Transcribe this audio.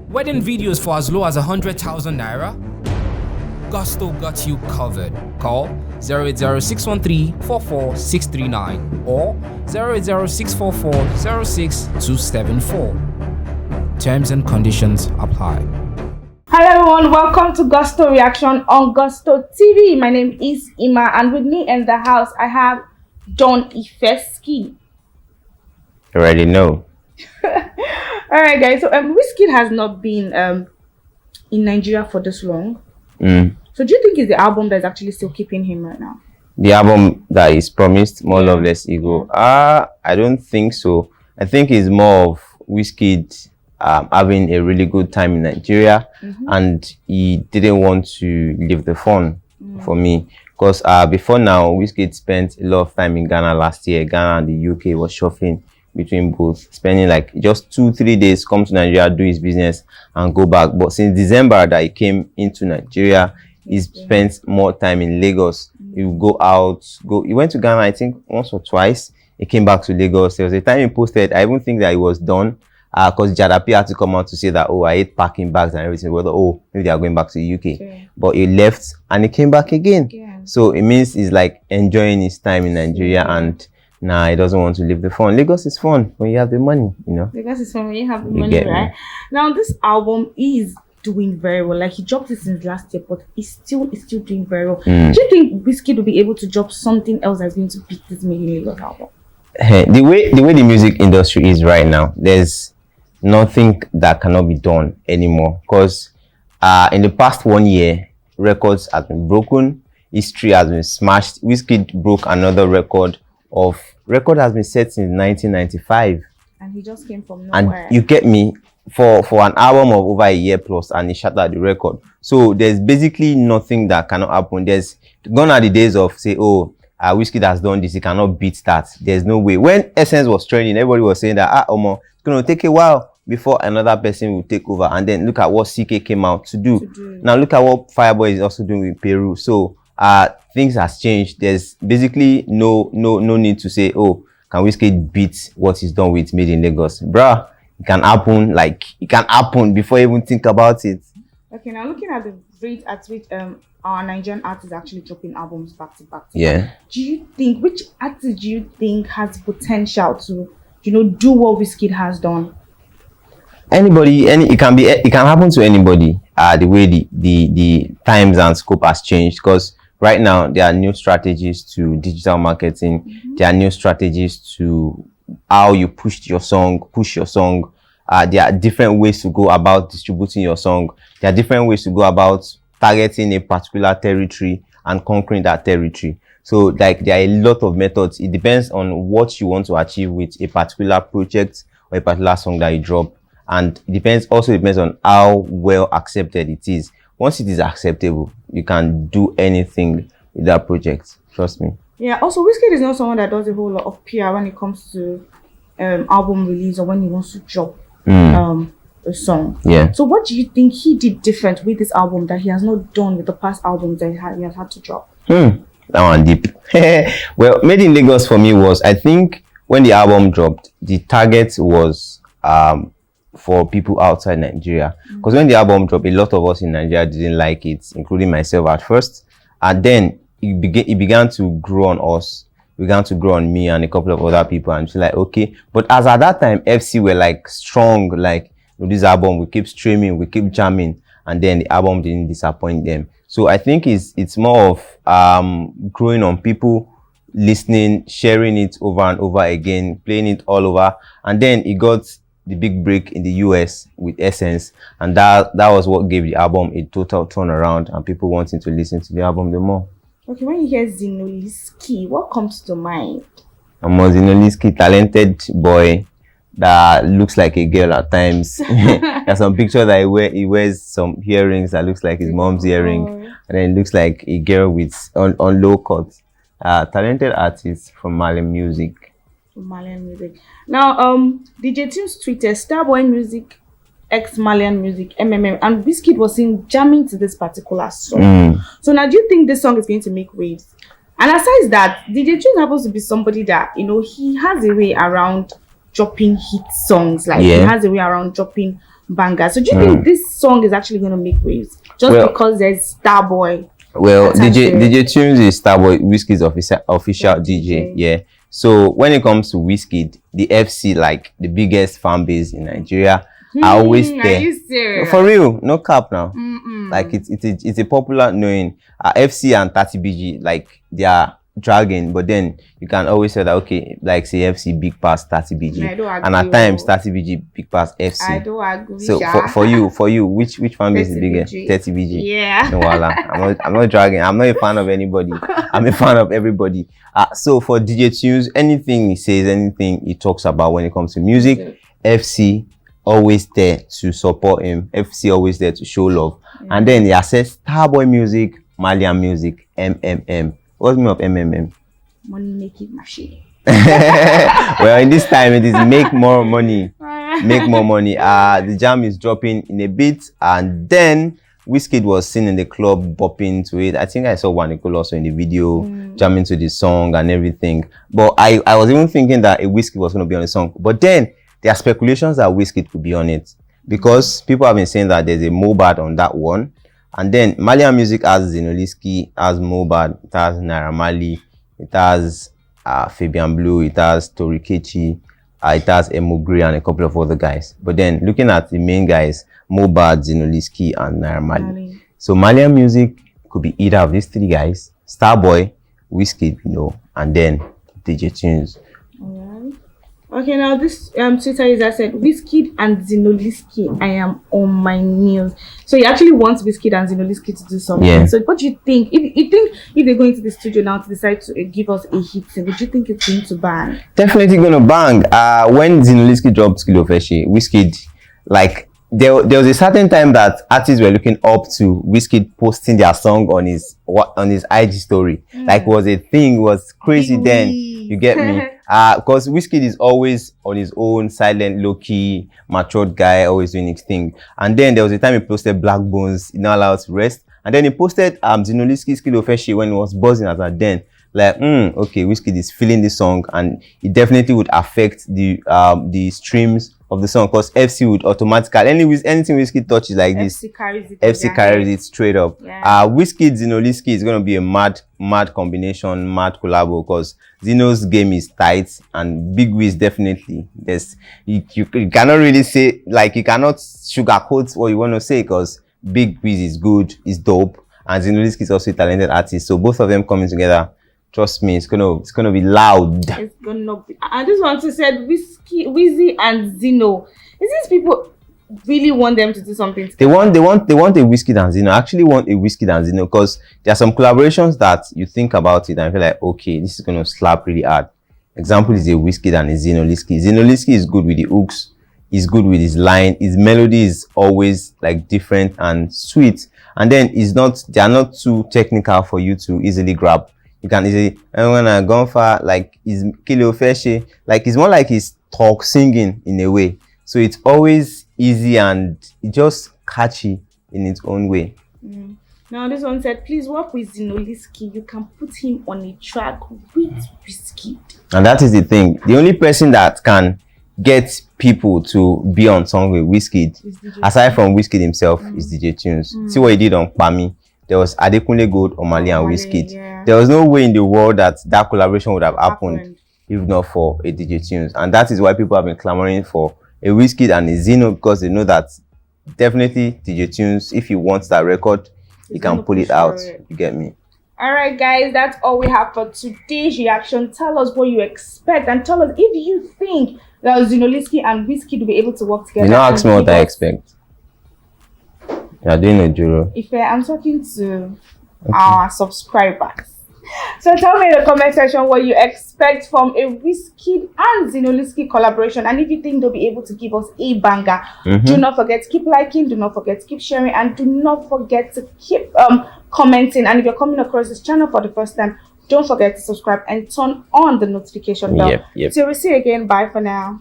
Wedding videos for as low as 100,000 naira? Gusto got you covered. Call 080-613-44639 or 080-644-06274. Terms and conditions apply. Hello everyone, welcome to Gusto Reaction on Gusto TV. My name is Ima and with me in the house I have Zinoleesky. You already know. Alright guys, so WIZKID has not been in Nigeria for this long. So do you think it's the album that's actually still keeping him right now? The album that is promised, More Love, Less Ego? I don't think so. I think it's more of WIZKID having a really good time in Nigeria, and he didn't want to leave the phone for me. Because before now, WIZKID spent a lot of time in Ghana last year. Ghana and the UK was shuffling between both, spending like just 2-3 days, come to Nigeria, do his business and go back. But since December that he came into Nigeria, he spent more time in Lagos. He would go out, he went to Ghana I think once or twice. He came back to Lagos. There was a time he posted, I even think that he was done because Jadapi had to come out to say that, oh, I hate packing bags and everything, whether, oh, maybe they are going back to the UK. But he left and he came back again. So it means he's like enjoying his time in Nigeria, and nah, he doesn't want to leave the phone. Lagos is fun when you have the money, you know. Lagos is fun when you have the money, right? Now this album is doing very well. Like he dropped it since last year, but it's still doing very well. Do you think WIZKID will be able to drop something else that's going to beat this Made in Lagos album? The way the music industry is right now, there's nothing that cannot be done anymore. Because in the past 1 year, records have been broken, history has been smashed. WIZKID broke another record has been set since 1995, and he just came from nowhere. And you get me, for an album of over a year plus, and he shattered the record. So there's basically nothing that cannot happen. There's gone are the days of say, oh, WIZKID has done this, he cannot beat that. There's no way. When Essence was trending, everybody was saying that Omo, it's gonna take a while before another person will take over. And then look at what CK came out to do. Now look at what Fireboy is also doing with Peru. So things has changed. There's basically no need to say, oh, can WIZKID beat what he's done with Made in Lagos? Bruh, it can happen. Like, it can happen before you even think about it. Okay, now looking at the rate at which our Nigerian artists actually dropping albums back to back. Yeah. Do you think, which artist do you think has potential to, do what WIZKID has done? Anybody, it can happen to anybody. The way the times and scope has changed, because right now there are new strategies to digital marketing. There are new strategies to how you push your song. There are different ways to go about distributing your song. There are different ways to go about targeting a particular territory and conquering that territory. So like there are a lot of methods. It depends on what you want to achieve with a particular project or a particular song that you drop. And it depends on how well accepted it is. Once it is acceptable, you can do anything with that project. Trust me. Yeah, also WIZKID is not someone that does a whole lot of PR when it comes to album release or when he wants to drop a song. Yeah. So what do you think he did different with this album that he has not done with the past albums that he has had to drop? That one deep. Well, Made in Lagos for me was, I think when the album dropped, the target was for people outside Nigeria. Because when the album dropped, a lot of us in Nigeria didn't like it, including myself at first. And then it began to grow on us. It began to grow on me and a couple of other people, and it's like, okay. But as at that time, FC were like strong, like, this album, we keep streaming, we keep jamming, and then the album didn't disappoint them. So I think it's more of growing on people, listening, sharing it over and over again, playing it all over, and then it got the big break in the US with Essence, and that was what gave the album a total turnaround and people wanting to listen to the album the more. Okay, when you hear Zinoleesky, what comes to mind? I'm a Zinoleesky, talented boy that looks like a girl at times. There's some picture that he wears some earrings that looks like his mom's earring, and then it looks like a girl with on low cut. Talented artist from Malian music. Now, DJ Tunez tweeted Starboy Music X Malian Music MMM, and WIZKID was seen jamming to this particular song. So now, do you think this song is going to make waves? And aside that, DJ Tunez happens to be somebody that he has a way around dropping hit songs. Like he has a way around dropping banger. So do you think this song is actually going to make waves just because there's Starboy? Well, DJ Tunes is Starboy, WIZKID's official DJ. Yeah. So when it comes to WIZKID, the FC, like the biggest fan base in Nigeria, are always there. Are you serious? For real, no cap now. Like it's a popular knowing. FC and 30BG, like they are dragging, but then you can always say that okay, like say FC big pass 30BG, and at times 30BG big pass FC. I don't agree. So for you, which fan base is the biggest? 30BG. Yeah. No, I'm not dragging. I'm not a fan of anybody. I'm a fan of everybody. So for DJ Tunes, anything he says, anything he talks about when it comes to music, FC always there to support him. FC always there to show love. And then he says Starboy music, Malian music, MMM. What's the meaning of MMM? Money making machine. Well, in this time it is make more money. Make more money. The jam is dropping in a bit, and then WIZKID was seen in the club bopping to it. I think I saw one Nicole also in the video jamming to the song and everything. But I was even thinking that a WIZKID was going to be on the song. But then there are speculations that WIZKID could be on it, because people have been saying that there's a Mobad on that one. And then Malian music has Zinoleesky, has Mobad, it has Naira Marley, it has Fabian Blue, it has Tori Kechi, it has Emogre and a couple of other guys. But then looking at the main guys, Mobad, Zinoleesky, and Naira Marley. So Malian music could be either of these three guys: Starboy, WIZKID, and then DJ Tunes. Okay, now this Twitter user said WIZKID and Zinoleesky, I am on my knees. So he actually wants WIZKID and Zinoleesky to do something. Yeah. So what do you think? If they go into the studio now to decide to give us a hit single, do you think it's going to bang? Definitely gonna bang. When Zinoleesky dropped Kilo Feshi, WIZKID, like there was a certain time that artists were looking up to WIZKID posting their song on his IG story. Like it was a thing, it was crazy then. You get me? Because WIZKID is always on his own, silent, low-key, matured guy, always doing his thing. And then there was a time he posted Black Bones, not allowed to rest. And then he posted Zinoleesky's Kilo Feshi when he was buzzing at that then. Like, okay, WIZKID is feeling this song, and it definitely would affect the streams of the song, because FC would automatically, anything WIZKID touches like this, FC carries it straight up. WIZKID Zinoleesky is going to be a mad combination, mad collabo, because Zino's game is tight, and Big Wiz definitely, you cannot really say, like, you cannot sugarcoat what you want to say, because Big Wiz is good, is dope, and Zinoleesky is also a talented artist. So both of them coming together, trust me, it's gonna be loud. It's gonna be. I just want to say, Wizzy and Zino. Is these people really want them to do something together? They want a WIZKID and Zino. I actually want a WIZKID and Zino, because there are some collaborations that you think about it and feel like, okay, this is gonna slap really hard. Example is a WIZKID and a Zinoleesky. Zinoleesky is good with the hooks. He's good with his line. His melody is always like different and sweet. And then they are not too technical for you to easily grab. You can easily, and when I go far, like his Kilo Feshi, like it's more like he's talk singing in a way. So it's always easy and just catchy in its own way. Now this one said, please work with Zinoleesky. You can put him on a track with WIZKID. And that is the thing. The only person that can get people to be on song with WIZKID, aside from WIZKID himself, is DJ Tunes. See what he did on Pami. There was Adekunle Gold, Omale, and WIZKID. Yeah. There was no way in the world that collaboration would have happened if not for a DJ Tunes. And that is why people have been clamoring for a WIZKID and a Zino, because they know that definitely DJ Tunes, if he wants that record, he can pull it out. You get me? All right, guys, that's all we have for today's reaction. Tell us what you expect, and tell us if you think that Zinoleesky and WIZKID will be able to work together. You know, ask me what I expect. You're doing a juror. If I'm talking to our subscribers. So tell me in the comment section what you expect from a WIZKID and Zinoleesky collaboration, and if you think they'll be able to give us a banger. Do not forget to keep liking, do not forget to keep sharing, and do not forget to keep commenting. And if you're coming across this channel for the first time, don't forget to subscribe and turn on the notification bell. Till we see you again. Bye for now.